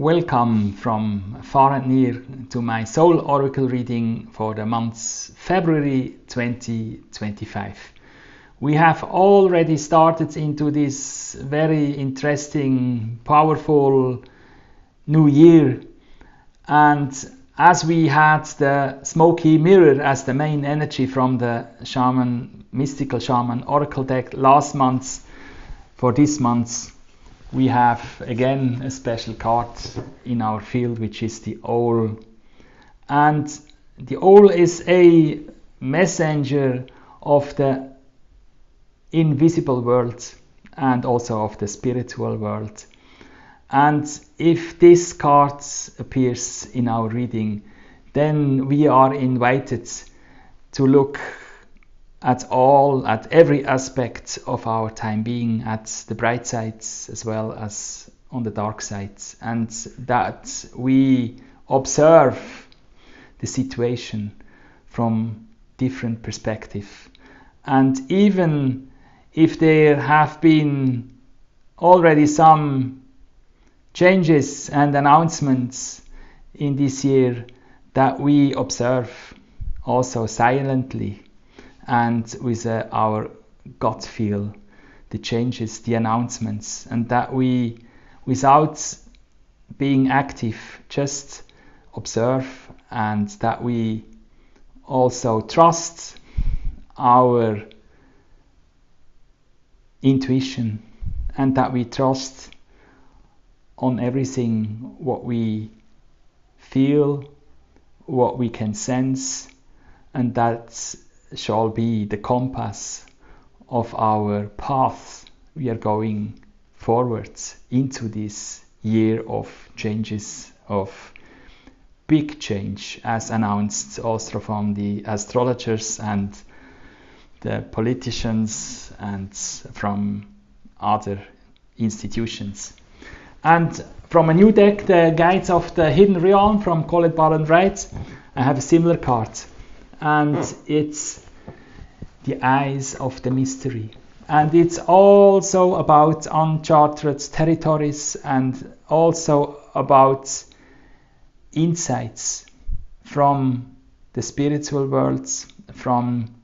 Welcome from far and near to my Soul Oracle reading for the month February 2025. We have already started into this very interesting, powerful new year, and as we had the smoky mirror as the main energy from the mystical shaman oracle deck last month, for this month we have again a special card in our field, which is the owl. And the owl is a messenger of the invisible world and also of the spiritual world. And if this card appears in our reading, then we are invited to look at every aspect of our time being, at the bright sides as well as on the dark sides, and that we observe the situation from different perspectives. And even if there have been already some changes and announcements in this year, that we observe also silently and with our gut feel the changes, the announcements, and that we, without being active, just observe, and that we also trust our intuition, and that we trust on everything what we feel, what we can sense, and that shall be the compass of our path. We are going forwards into this year of changes, of big change, as announced also from the astrologers and the politicians and from other institutions. And from a new deck, the Guides of the Hidden Realm from CARD.READINGS, I have a similar card, and it's the Eyes of the Mystery. And it's also about uncharted territories and also about insights from the spiritual worlds, from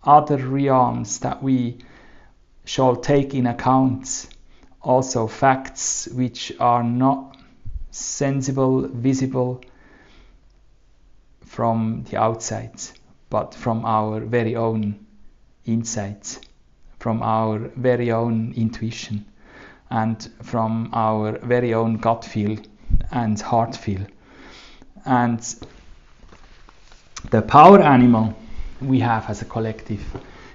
other realms that we shall take in account. Also facts which are not sensible, visible from the outside, but from our very own insights, from our very own intuition, and from our very own gut feel and heart feel. And the power animal we have as a collective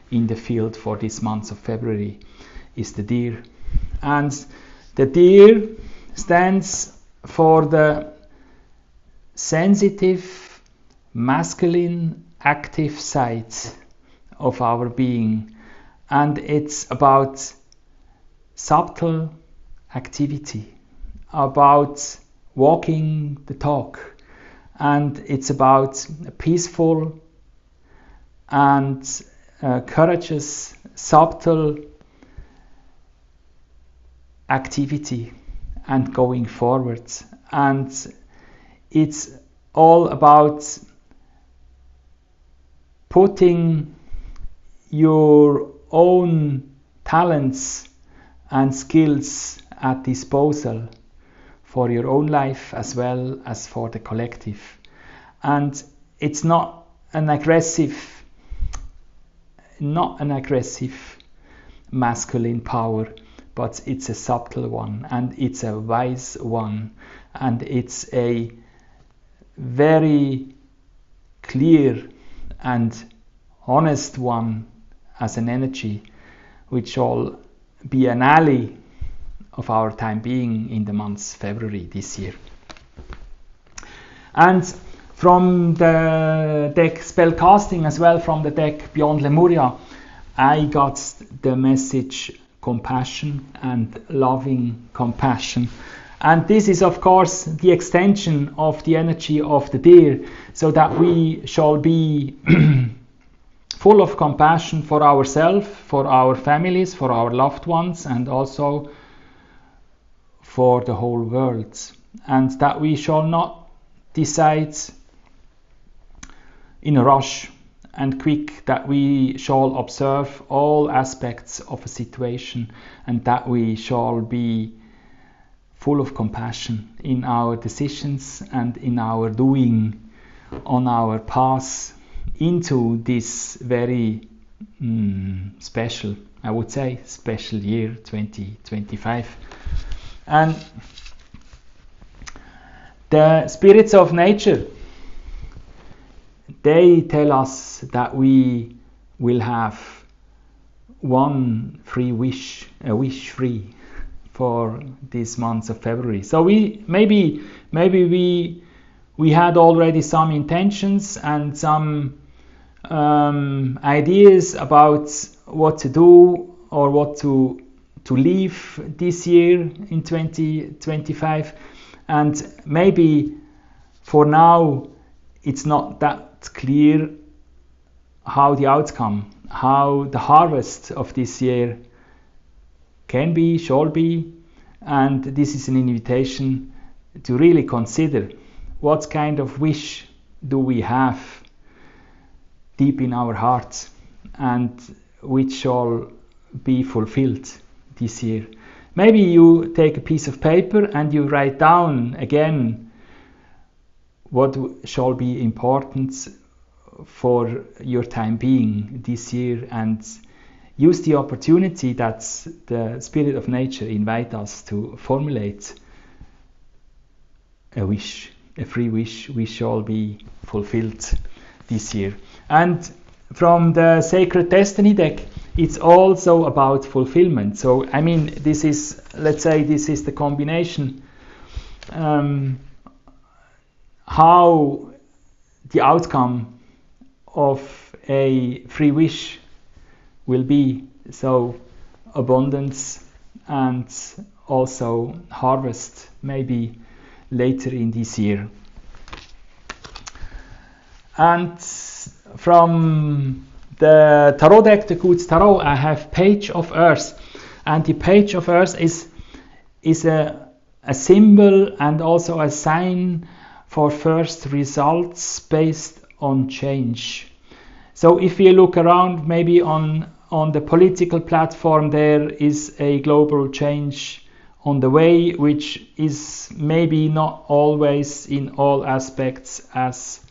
in the field for this month of February is the deer. And the deer stands for the sensitive, masculine, active side of our being, and it's about subtle activity, about walking the talk, and it's about peaceful and courageous, subtle activity and going forward. And it's all about putting your own talents and skills at disposal for your own life as well as for the collective. And it's not an aggressive masculine power, but it's a subtle one, and it's a wise one, and it's a very clear and honest one as an energy, which shall be an ally of our time being in the month February this year. And from the deck spell casting as well, from the deck Beyond Lemuria, I got the message compassion and loving compassion. And this is of course the extension of the energy of the deer, so that we shall be full of compassion for ourselves, for our families, for our loved ones, and also for the whole world. and that we shall not decide in a rush and quick, that we shall observe all aspects of a situation, and that we shall be full of compassion in our decisions and in our doing on our path into this very special, I would say, special year 2025. And the spirits of nature, they tell us that we will have one free wish, a wish free for this month of February. So we maybe we had already some intentions and some ideas about what to do or what to leave this year in 2025, and maybe for now it's not that clear how the outcome, how the harvest of this year can be, shall be, and this is an invitation to really consider what kind of wish do we have deep in our hearts and which shall be fulfilled this year. Maybe you take a piece of paper and you write down again what shall be important for your time being this year, and use the opportunity that the spirit of nature invite us to formulate a wish, a free wish, which shall be fulfilled this year. And from the Sacred Destiny deck, it's also about fulfillment. So I mean, this is, let's say, this is the combination, how the outcome of a free wish will be. So abundance and also harvest, maybe later in this year. And from the tarot deck, the Good Tarot, I have Page of Earth, and the Page of Earth is a symbol and also a sign for first results based on change. So if you look around, maybe on the political platform, there is a global change on the way, which is maybe not always in all aspects as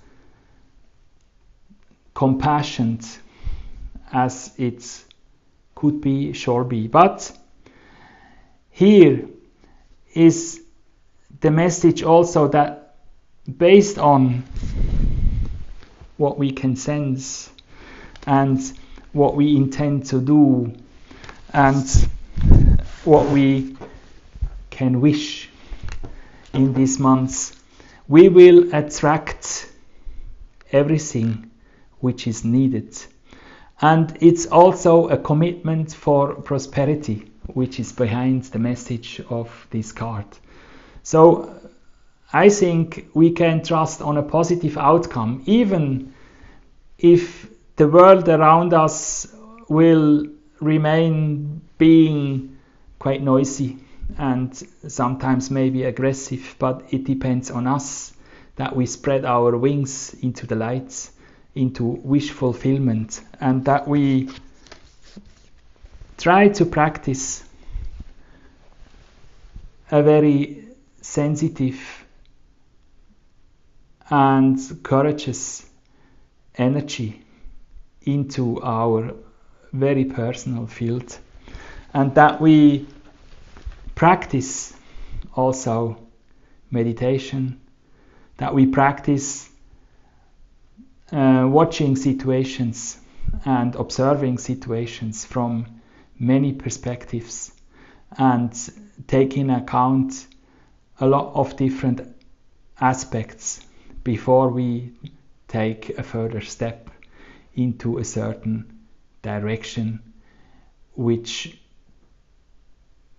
compassionate as it could be, shall be. But here is the message also that based on what we can sense and what we intend to do and what we can wish in these months, we will attract everything which is needed. And it's also a commitment for prosperity, which is behind the message of this card. So I think we can trust on a positive outcome, even if the world around us will remain being quite noisy and sometimes maybe aggressive, but it depends on us that we spread our wings into the light, into wish fulfillment, and that we try to practice a very sensitive and courageous energy into our very personal field, and that we practice also meditation, that we practice watching situations and observing situations from many perspectives and taking account a lot of different aspects before we take a further step into a certain direction which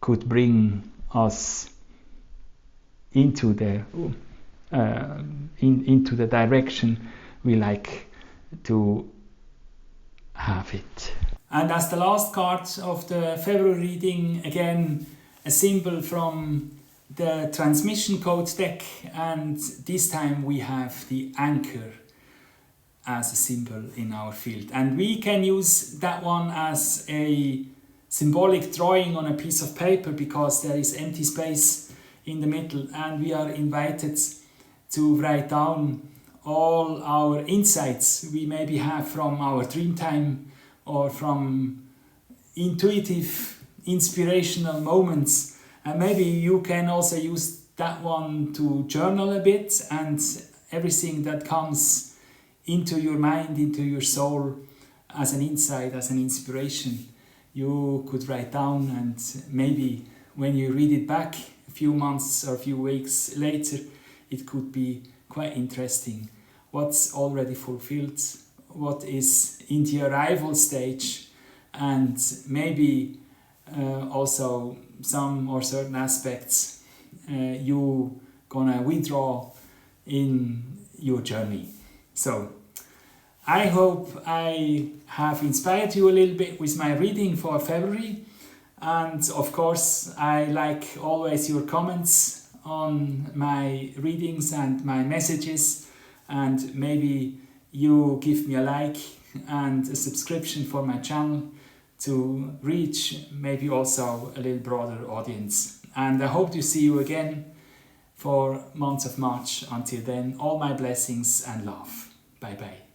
could bring us into the direction we like to have it. And as the last card of the February reading, again a symbol from the transmission code deck, and this time we have the anchor as a symbol in our field. And we can use that one as a symbolic drawing on a piece of paper because there is empty space in the middle, and we are invited to write down all our insights we maybe have from our dream time or from intuitive, inspirational moments. And maybe you can also use that one to journal a bit, and everything that comes into your mind, into your soul as an insight, as an inspiration, you could write down, and maybe when you read it back a few months or a few weeks later, it could be quite interesting. What's already fulfilled, what is in the arrival stage, and maybe also some or certain aspects you gonna withdraw in your journey. So I hope I have inspired you a little bit with my reading for February, and of course I like always your comments on my readings and my messages, and maybe you give me a like and a subscription for my channel to reach maybe also a little broader audience. And I hope to see you again for month of March. Until then, all my blessings and love. Bye bye.